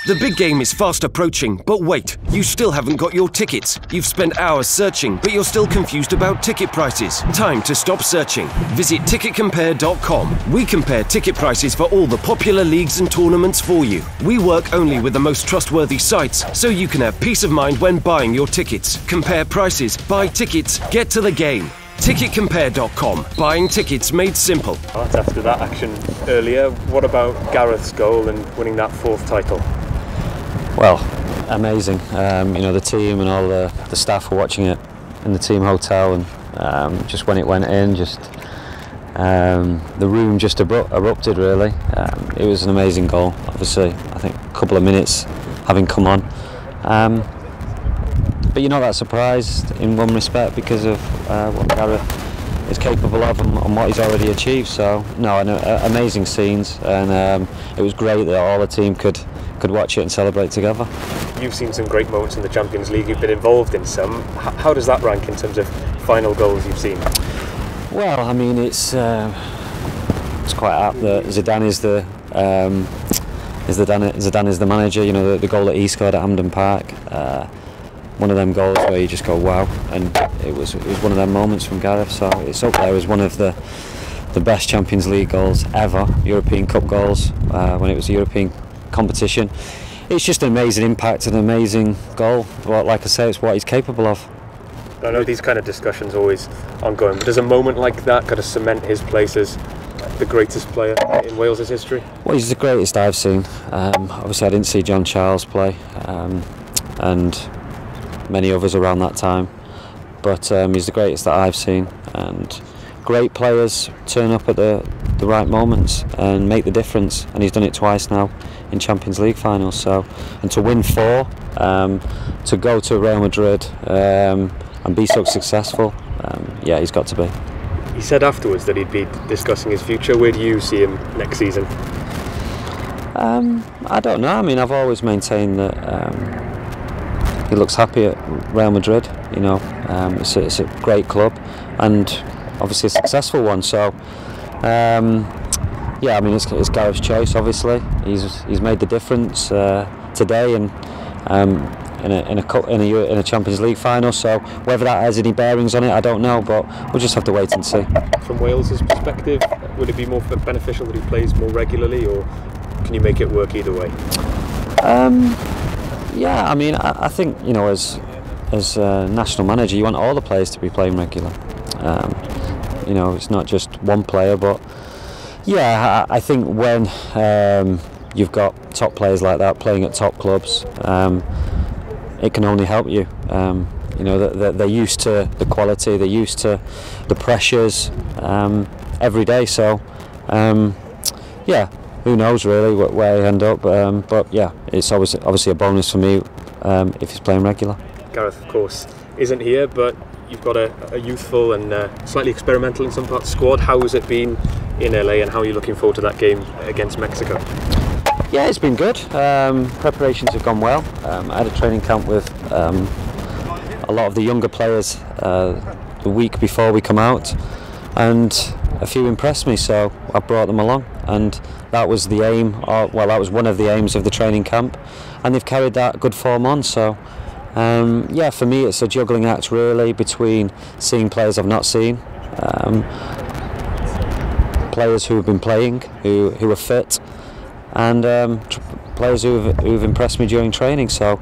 The big game is fast approaching, but wait, you still haven't got your tickets. You've spent hours searching, but you're still confused about ticket prices. Time to stop searching. Visit ticketcompare.com. We compare ticket prices for all the popular leagues and tournaments for you. We work only with the most trustworthy sites, so you can have peace of mind when buying your tickets. Compare prices, buy tickets, get to the game. Ticketcompare.com. Buying tickets made simple. That's after that action earlier. What about Gareth's goal and winning that 4th title? Well, amazing. You know, the team and all the staff were watching it in the team hotel, and just when it went in, just the room just erupted really. It was an amazing goal. Obviously, I think a couple of minutes having come on. But you're not that surprised in one respect because of what Gareth is capable of and what he's already achieved. So, no, amazing scenes, and it was great that all the team could watch it and celebrate together. You've seen some great moments in the Champions League, you've been involved in some. How does that rank in terms of final goals you've seen? Well, I mean, it's quite apt that Zidane is the manager. You know, the goal that he scored at Hampden Park, one of them goals where you just go wow, and it was one of them moments from Gareth. So it's up there as one of the best Champions League goals ever, European Cup goals, when it was a European competition. It's just an amazing impact, an amazing goal. But like I say, it's what he's capable of. I know these kind of discussions are always ongoing, but does a moment like that kind of cement his place as the greatest player in Wales' history? Well, he's the greatest I've seen. Obviously I didn't see John Charles play, and many others around that time, but he's the greatest that I've seen. And great players turn up at the right moments and make the difference, and he's done it twice now in Champions League finals. So, and to win 4, to go to Real Madrid and be so successful, yeah, he's got to be. He said afterwards that he'd be discussing his future. Where do you see him next season? I don't know. I mean, I've always maintained that he looks happy at Real Madrid. You know, it's a great club and obviously a successful one. So, yeah, I mean, it's Gareth's choice. Obviously, he's made the difference today and in a Champions League final. So whether that has any bearings on it, I don't know. But we'll just have to wait and see. From Wales's perspective, would it be more beneficial that he plays more regularly, or can you make it work either way? Yeah, I mean, I think, you know, as national manager, you want all the players to be playing regular. You know, it's not just one player, but yeah, I think when you've got top players like that playing at top clubs, it can only help you. You know, they're used to the quality, they're used to the pressures every day. So, yeah, who knows really where he end up. But yeah, it's obviously a bonus for me if he's playing regular. Gareth, of course, isn't here, but you've got a youthful and slightly experimental in some parts squad. How has it been in LA, and how are you looking forward to that game against Mexico? Yeah, it's been good. Preparations have gone well. I had a training camp with a lot of the younger players the week before we come out, and a few impressed me, so I brought them along, and that was the aim, well, that was one of the aims of the training camp, and they've carried that good form on. So yeah, for me it's a juggling act really between seeing players I've not seen, players who have been playing, who are fit, and players who've impressed me during training. So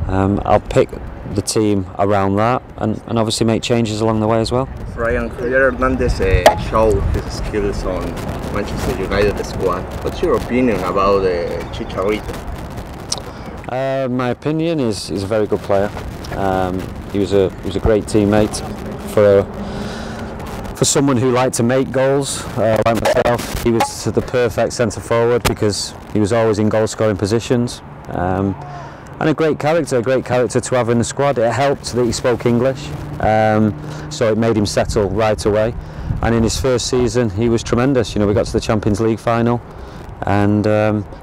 I'll pick the team around that and obviously make changes along the way as well. Ryan, Javier Hernandez showed his skills on Manchester United squad. What's your opinion about Chicharito? My opinion is he's a very good player. He was a great teammate for someone who liked to make goals, like myself. He was the perfect centre forward because he was always in goal scoring positions. And a great character to have in the squad. It helped that he spoke English, so it made him settle right away. And in his first season, he was tremendous. You know, we got to the Champions League final, and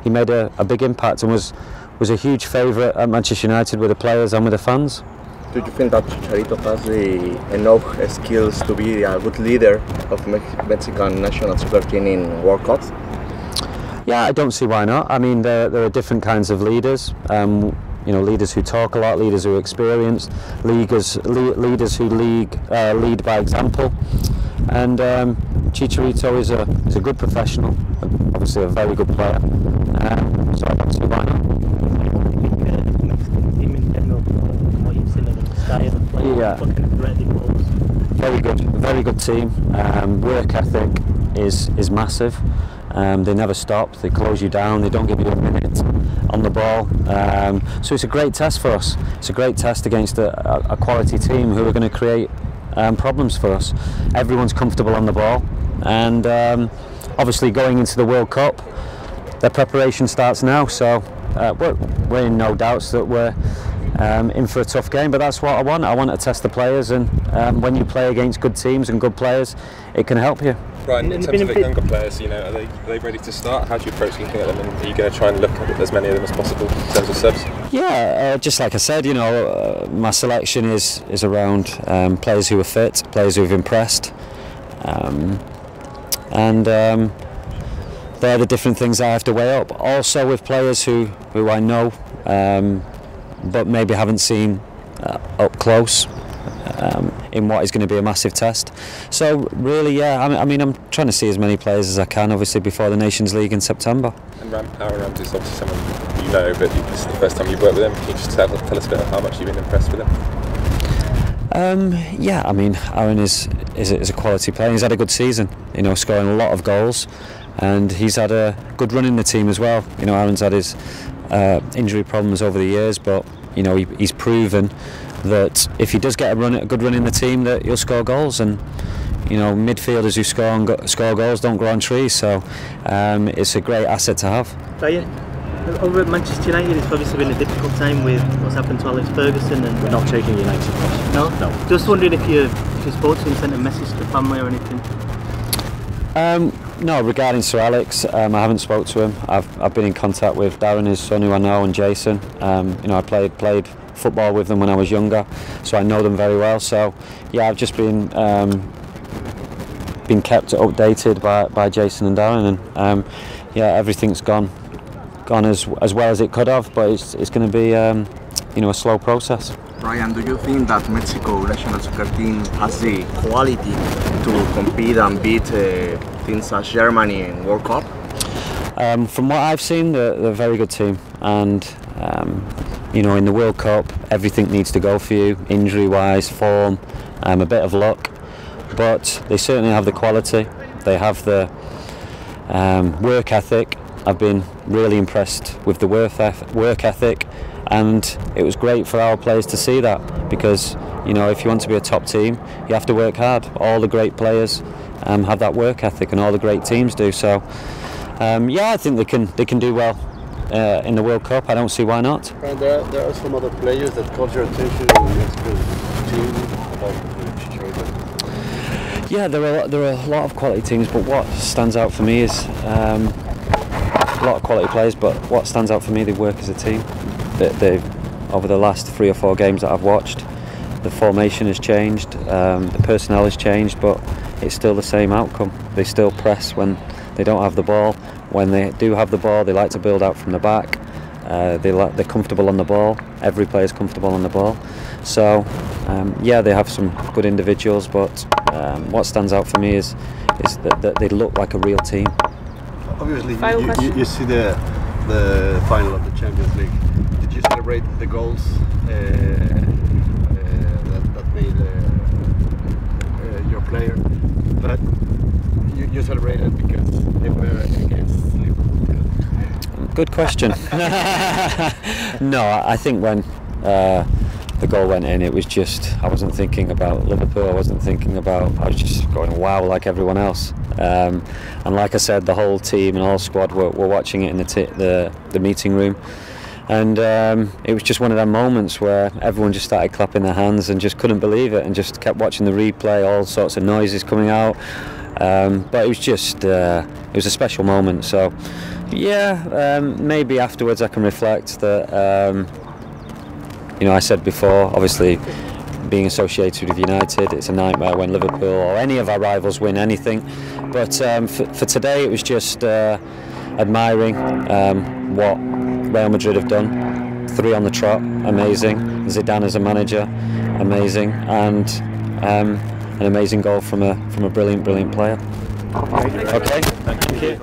he made a big impact and was a huge favourite at Manchester United with the players and with the fans. Do you think that Chicharito has enough skills to be a good leader of Mexican national soccer team in World Cups? Yeah, I don't see why not. I mean, there are different kinds of leaders. You know, leaders who talk a lot, leaders who are experienced, leaders who lead by example. And Chicharito is a good professional, obviously a very good player. So I don't see why not. Yeah. Very good team. Work ethic is massive. They never stop. They close you down. They don't give you a minute on the ball. So it's a great test for us. It's a great test against a quality team who are going to create problems for us. Everyone's comfortable on the ball, and obviously going into the World Cup, their preparation starts now. So we're in no doubts that we're in for a tough game, but that's what I want. I want to test the players, and when you play against good teams and good players, it can help you. Right, in terms of the younger players, you know, are they ready to start? How do you approach looking at them, and are you going to try and look at as many of them as possible in terms of subs? Yeah, just like I said, you know, my selection is around players who are fit, players who have impressed, and they're the different things I have to weigh up. Also with players who I know, but maybe haven't seen up close. In what is going to be a massive test. So really, yeah, I mean, I'm trying to see as many players as I can, obviously, before the Nations League in September. And Aaron Ramsey is obviously someone you know, but this is the first time you've worked with him. Can you just tell us a bit of how much you've been impressed with him? Yeah, I mean, Aaron is a quality player. He's had a good season, you know, scoring a lot of goals, and he's had a good run in the team as well. You know, Aaron's had his injury problems over the years, but you know, he's proven that if he does get a good run in the team, that he'll score goals. And you know, midfielders who score goals don't grow on trees, so it's a great asset to have. Brian, over at Manchester United, it's obviously been a difficult time with what's happened to Alex Ferguson, and we're not taking United. No. Just wondering if you spoke to him, sent a message to the family or anything. No, regarding Sir Alex, I haven't spoke to him. I've been in contact with Darren, his son, who I know, and Jason. You know, I played football with them when I was younger, so I know them very well. So yeah, I've just been kept updated by Jason and Darren, and yeah, everything's gone as well as it could have, but it's going to be you know, a slow process. Ryan, do you think that Mexico national soccer team has the quality to compete and beat teams as Germany in World Cup? From what I've seen, they're a very good team, and you know, in the World Cup, everything needs to go for you, injury-wise, form, a bit of luck, but they certainly have the quality. They have the work ethic. I've been really impressed with the work ethic, and it was great for our players to see that, because you know, if you want to be a top team, you have to work hard. All the great players have that work ethic, and all the great teams do. So yeah, I think they can do well in the World Cup. I don't see why not. And there are some other players that caught your attention in Mexico's team about Chicharito. Yeah, there are a lot of quality teams, but what stands out for me is a lot of quality players. But what stands out for me, they work as a team. They've over the last 3 or 4 games that I've watched, the formation has changed, the personnel has changed, but it's still the same outcome. They still press when they don't have the ball. When they do have the ball, they like to build out from the back. They're comfortable on the ball. Every player's comfortable on the ball. So yeah, they have some good individuals, but what stands out for me is that they look like a real team. Obviously, you see the final of the Champions League. Did you celebrate the goals that made your player? But you celebrated because they were against Liverpool. Good question. No, I think when the goal went in, it was just, I wasn't thinking about Liverpool, I was just going wow like everyone else. And like I said, the whole team and all squad were watching it in the meeting room. And it was just one of them moments where everyone just started clapping their hands and just couldn't believe it, and just kept watching the replay, all sorts of noises coming out. But it was just, it was a special moment. So yeah, maybe afterwards I can reflect that, you know, I said before, obviously being associated with United, it's a nightmare when Liverpool or any of our rivals win anything. But for today, it was just admiring what Real Madrid have done. 3 on the trot, amazing. Zidane as a manager, amazing, and an amazing goal from a brilliant player. Okay. Okay. Thank you.